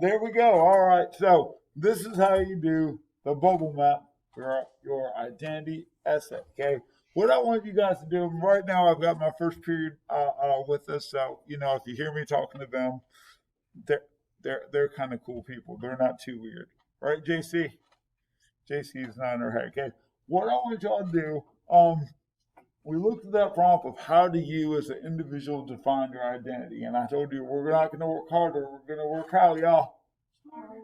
There we go. All right. So this is how you do the bubble map for your identity essay. Okay. What I want you guys to do right now, I've got my first period with us. So if you hear me talking to them, they're they're kind of cool people. They're not too weird, right? JC. JC is not in her head. Okay. What I want y'all to do, we looked at that prompt of how do you as an individual define your identity. And I told you we're not going to work harder. We're going to work how, y'all?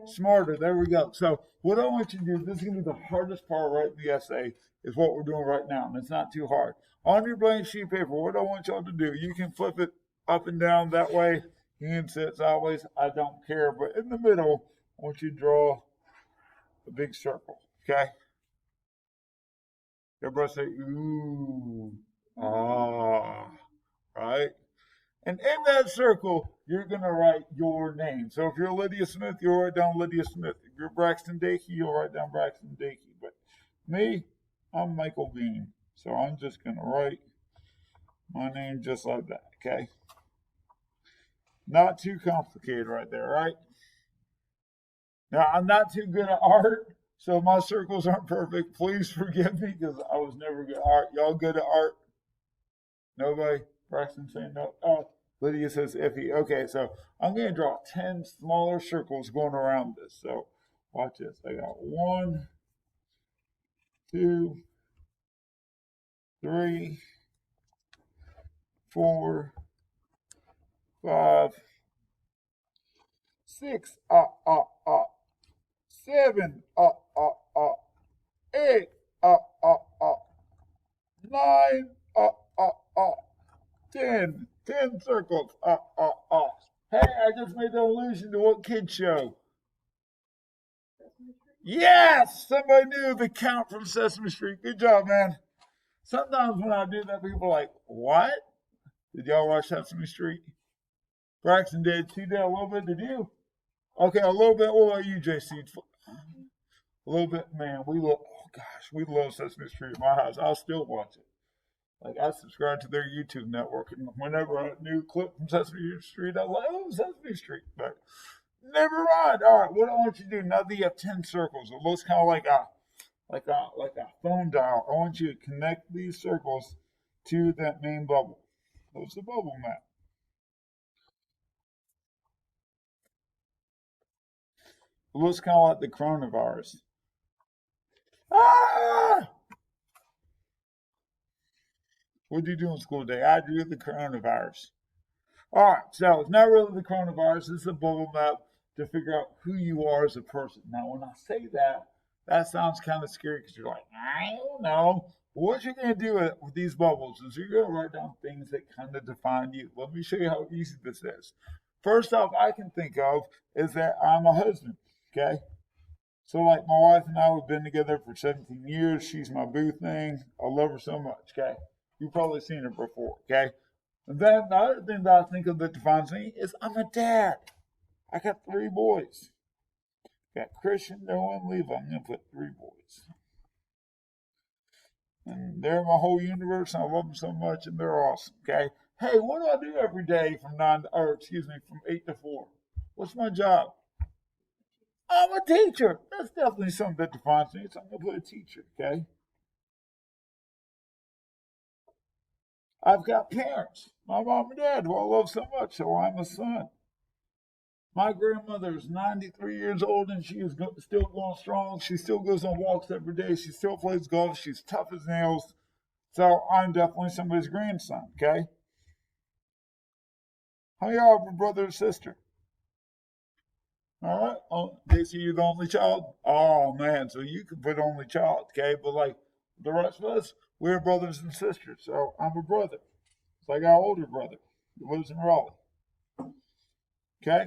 Smarter. There we go. So what I want you to do, this is going to be the hardest part right in the essay, is what we're doing right now. And it's not too hard. On your blank sheet of paper, what I want y'all to do, you can flip it up and down that way. You can sit sideways. I don't care. But in the middle, I want you to draw a big circle. Okay? Everybody say, ooh, ah, right? And in that circle, you're going to write your name. So if you're Lydia Smith, you'll write down Lydia Smith. If you're Braxton Dakey, you'll write down Braxton Dakey. But me, I'm Michael Bean. So I'm just going to write my name just like that, okay? Not too complicated right there, right? Now, I'm not too good at art, so my circles aren't perfect. Please forgive me because I was never good at art. Y'all good at art? Nobody? Braxton saying no. Lydia says iffy. Okay, so I'm going to draw 10 smaller circles going around this. So watch this. I got 1, 2, 3, 4, 5, 6, 7, 8, 9, 10. 10 circles. Hey, I just made the illusion to what kid show? Yes! Somebody knew the count from Sesame Street. Good job, man. Sometimes when I do that, people are like, what? Did y'all watch Sesame Street? Braxton did. She did a little bit. Did you? Okay, a little bit. What about you, JC? A little bit, man. We love Sesame Street in my house. I'll still watch it. Like I subscribe to their YouTube network, and whenever a new clip from Sesame Street, I'm like, oh, Sesame Street. But never mind. All right, what I want you to do now that you have 10 circles, it looks kind of like a phone dial. I want you to connect these circles to that main bubble. That's the bubble map. It looks kind of like the coronavirus. Ah! What do you do on school day? I drew the coronavirus. All right, so it's not really the coronavirus. It's a bubble map to figure out who you are as a person. Now, when I say that, that sounds kind of scary because you're like, I don't know. What you're going to do with these bubbles is you're going to write down things that kind of define you. Let me show you how easy this is. First off, I can think of is that I'm a husband, okay? So, like, my wife and I, we've been together for 17 years. She's my boo thing. I love her so much, okay? You've probably seen her before, okay? And then the other thing that I think of that defines me is I'm a dad. I got 3 boys. Got Christian, Noah, and Levi. I'm going to put 3 boys. And they're my whole universe, and I love them so much, and they're awesome, okay? Hey, what do I do every day from 8 to 4? What's my job? I'm a teacher. That's definitely something that defines me. So I'm going to put a teacher, okay? I've got parents, my mom and dad, who I love so much, so I'm a son. My grandmother is 93 years old and she is still going strong. She still goes on walks every day. She still plays golf. She's tough as nails. So I'm definitely somebody's grandson, okay? How many of y'all have a brother or sister? All right. Oh, JC, you're the only child? Oh, man. So you can put only child, okay? But like the rest of us, we're brothers and sisters. So I'm a brother. So I got an older brother who lives in Raleigh. Okay?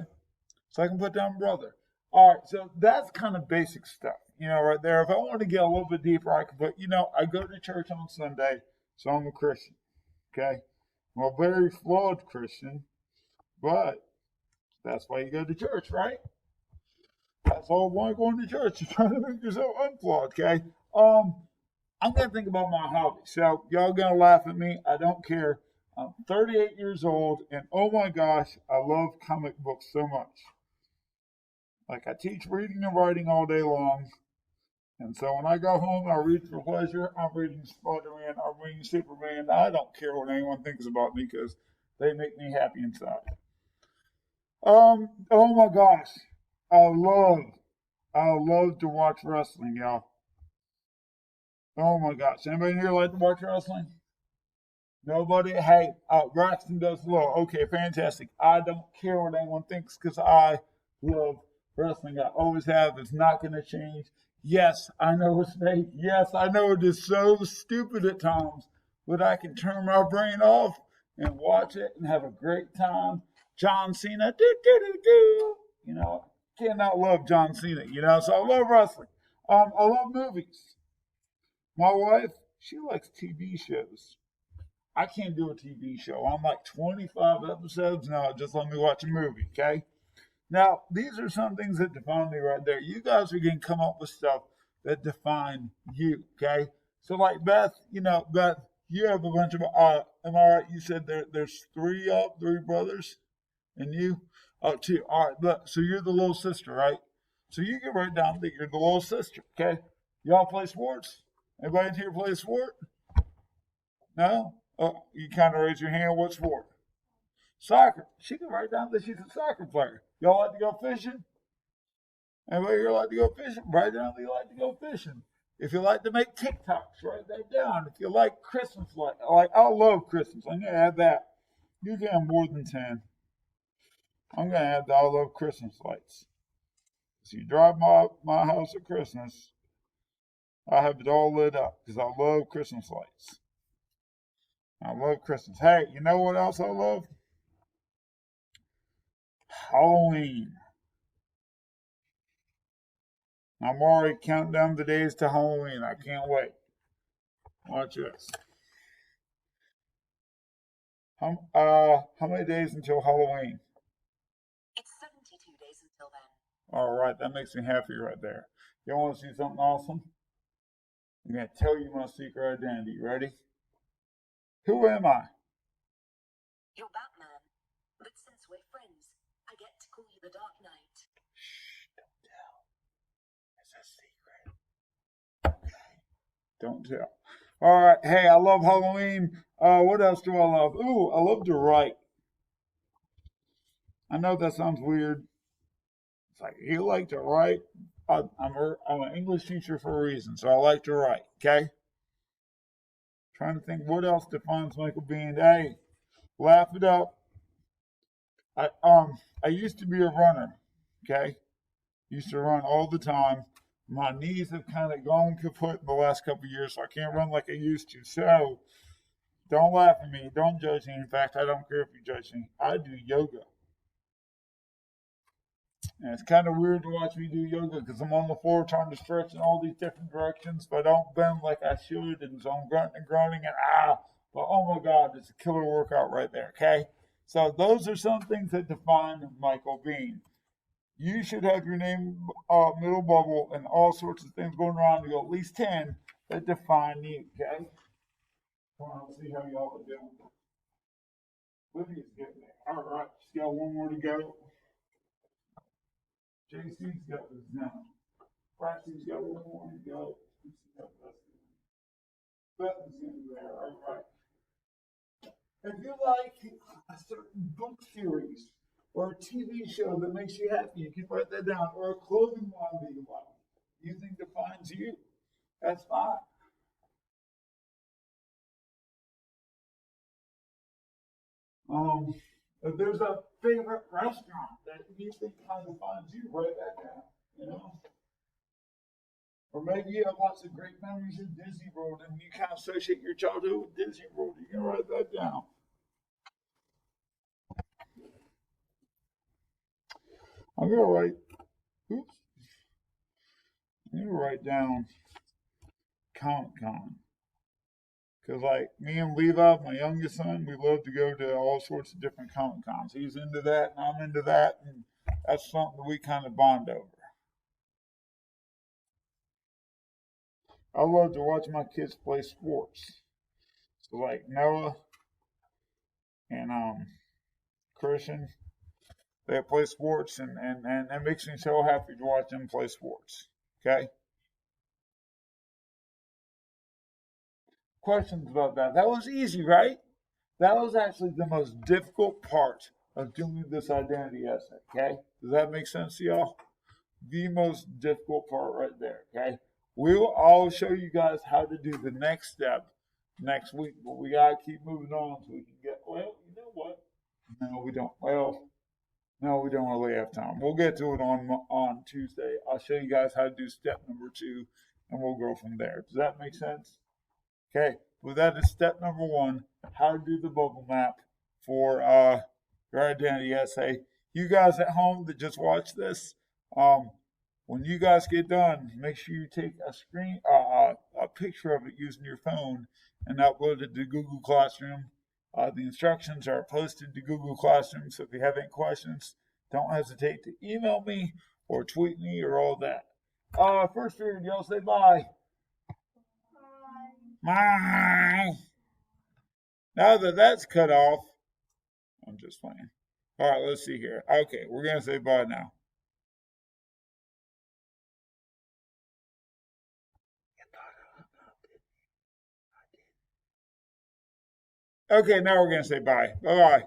So I can put down brother. All right, so that's kind of basic stuff, right there. If I want to get a little bit deeper, I can put, I go to church on Sunday, so I'm a Christian. Okay? I'm a very flawed Christian, but that's why you go to church, right? That's all why going to church. You're trying to make yourself unflawed, okay? I'm gonna think about my hobby. So y'all gonna laugh at me. I don't care. I'm 38 years old, and oh my gosh, I love comic books so much. Like I teach reading and writing all day long. And so when I go home, I read for pleasure. I'm reading Spider-Man. I'm reading Superman. I don't care what anyone thinks about me because they make me happy inside. Oh my gosh, I love, I love to watch wrestling, y'all. Oh my gosh, anybody here like to watch wrestling? Nobody? Hey, Braxton does well. Okay, fantastic. I don't care what anyone thinks because I love wrestling. I always have. It's not going to change. Yes, I know it's fake. Yes, I know it is so stupid at times, but I can turn my brain off and watch it and have a great time. John Cena, do do do do. You know, cannot love John Cena. You know, so I love wrestling. I love movies. My wife, she likes TV shows. I can't do a TV show. I'm like 25 episodes now. Just let me watch a movie, okay? Now, these are some things that define me right there. You guys are going to come up with stuff that define you, okay? So, like Beth, Beth, you have a bunch of, am I right? You said there's three brothers and you? Oh, two. All right, look, so you're the little sister, right? So you can write down that you're the little sister, okay? Y'all play sports? Anybody in here play a sport? No? Oh, you kind of raise your hand. What sport? Soccer. She can write down that she's a soccer player. Y'all like to go fishing? Anybody here like to go fishing? Write down that you like to go fishing. If you like to make TikToks, write that down. If you like Christmas lights, like I love Christmas. I'm gonna add that. You can have more than 10. I'm gonna add that I love Christmas lights. So you drive my house at Christmas, I have it all lit up because I love Christmas lights. I love Christmas. Hey, you know what else I love? Halloween. I'm already counting down the days to Halloween. I can't wait. Watch this. How many days until Halloween? It's 72 days until then. All right, that makes me happy right there. You want to see something awesome? I'm gonna tell you my secret identity. Ready? Who am I? You're Batman, but since we're friends, I get to call you the Dark Knight. Shh, don't tell. It's a secret. Okay. Don't tell. All right. Hey, I love Halloween. What else do I love? Ooh, I love to write. I know that sounds weird. It's like you like to write. I'm an English teacher for a reason, so I like to write. Okay. Trying to think what else defines Michael Bean. Hey, laugh it up. I used to be a runner. Okay. Used to run all the time. My knees have kind of gone kaput in the last couple of years, so I can't run like I used to. So don't laugh at me. Don't judge me. In fact, I don't care if you judge me. I do yoga. And it's kind of weird to watch me do yoga because I'm on the floor trying to stretch in all these different directions, but I don't bend like I should. And so I'm grunting and groaning and but oh my God, it's a killer workout right there. Okay. So those are some things that define Michael Bean. You should have your name, middle bubble, and all sorts of things going around. You go at least 10 that define you. Okay. Come on, let's see how y'all are doing. Libby's getting there. All right, she's got one more to go. JC's got this down. Braxton's got one more to go. Button's in there. All right. If you like a certain book series or a TV show that makes you happy, you can write that down. Or a clothing line that you like, you think defines you. That's fine. If there's a favorite restaurant that you think kind of defines you, write that down. You know. Or maybe you have lots of great memories of Disney World and you kind of associate your childhood with Disney World. You can write that down. I'm gonna write. Oops. I'm gonna write down Comic Con because, like me and Levi, my youngest son, we love to go to all sorts of different Comic Cons. He's into that, and I'm into that, and that's something that we kind of bond over. I love to watch my kids play sports. So, like Noah and Christian, They play sports, and it makes me so happy to watch them play sports. Okay? Questions about that? That was easy, right? That was actually the most difficult part of doing this identity essay. Okay? Does that make sense to y'all? The most difficult part right there. Okay? I'll show you guys how to do the next step next week, but we gotta keep moving on so we can get. Well, you know what? No, we don't. Well, no, we don't really have time. We'll get to it on Tuesday. I'll show you guys how to do step number 2, and we'll go from there. Does that make sense? Okay. Well, that is step number 1: how to do the bubble map for your identity essay. You guys at home that just watch this, when you guys get done, make sure you take a picture of it using your phone and upload it to Google Classroom. The instructions are posted to Google Classroom, so if you have any questions, don't hesitate to email me or tweet me or all that. First period, y'all say bye. Bye. Now that that's cut off, I'm just playing. All right, let's see here. Okay, we're going to say bye now. Okay, now we're going to say bye. Bye-bye.